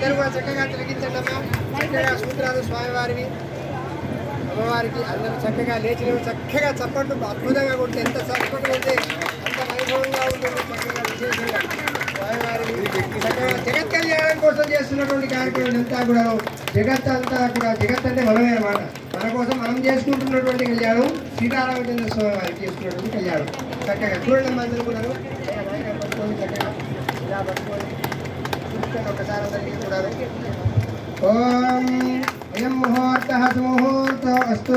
అందరూ కూడా చక్కగా తిరిగించండి అమ్మా. చక్కగా సూత్రాలు స్వామివారివి అమ్మవారికి అందరూ చక్కగా లేచి చక్కగా చప్పట్లు అద్భుతంగా కొడితే ఎంత చప్పట్లు కొడితే అంత వైభవంగా ఉంటుంది. చక్కగా విశేషంగా స్వామివారిని చక్కగా జగత్ కళ్యాణం కోసం చేస్తున్నటువంటి కార్యక్రమం అంతా కూడా జగత్ అంతా కూడా జగత్ అంటే మనమే అన్నమాట. మన కోసం మనం చేసుకుంటున్నటువంటి కళ్యాణం సీతారామచంద్ర స్వామి వారికి చేసుకున్నటువంటి కళ్యాణం. చక్కగా చూడండి అందరూ కూడా పట్టుకొని చక్కగా ఇలా పట్టుకొని ఒకసారి అందరికీ కూడా ఓం అయం ముహూర్త సుముహూర్త అస్తు.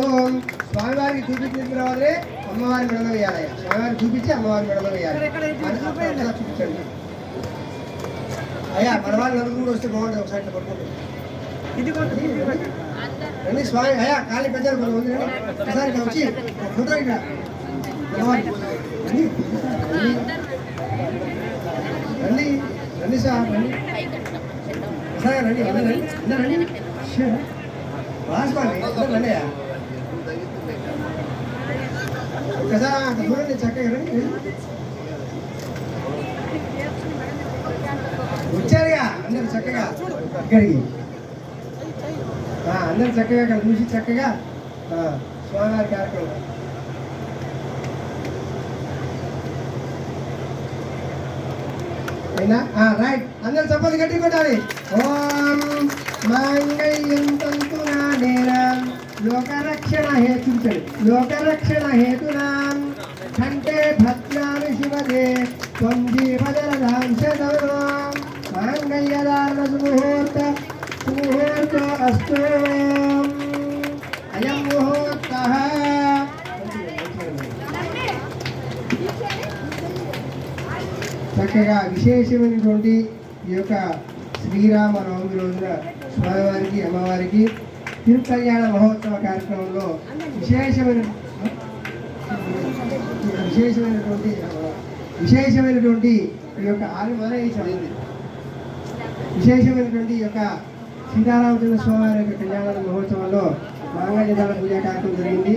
స్వామివారికి చూపించిన తర్వాతే అమ్మవారి మెడలో వేయాలి. స్వామివారికి చూపించి అమ్మవారి మెడలో వేయాలి. చూపించండి అయ్యా. మన వాళ్ళు నలుగురు వస్తే బాగుంటుంది. ఒకసారి పట్టుకుంటుంది రండి స్వామి. అయ్యా ఖాళీ పెద్దలు కొంతమంది ఒకసారి ఇక్కడ వచ్చి ఫోటో ఇక్కడ రండి రండి సార్ రండి ఒకసారి రండి రండి రండి రాసుకోండి రండి ఒకసారి అంత చూడండి చక్కగా రండి. వచ్చారుగా అందరు చక్కగా ఇక్కడికి అందరు చక్కగా ఇక్కడ చూసి చక్కగా స్వామివారి కార్యక్రమం అయినా రైట్. అందరు చప్పట్లు గట్టి కొట్టాలి. ఓం మాంగళ్యం తంతునా నేరం లోకరక్షణ హేతుంచండి. లోకరక్షణ హేతునాం కంటే భద్రామి శివదే త్వం జీవజలదాంశదం మాంగళ్యదాన సుముహూర్త సుముహూర్త అస్తు. అయం ముహూర్త చక్కగా విశేషమైనటువంటి ఈ యొక్క శ్రీరామనవమి రోజున స్వామివారికి అమ్మవారికి తిరుకల్యాణ మహోత్సవ కార్యక్రమంలో విశేషమైనటువంటి ఈ యొక్క విశేషమైనటువంటి ఈ యొక్క సీతారామచంద్ర స్వామివారి యొక్క కళ్యాణ మహోత్సవంలో మాంగళ్యదాన పూజా కార్యక్రమం జరిగింది.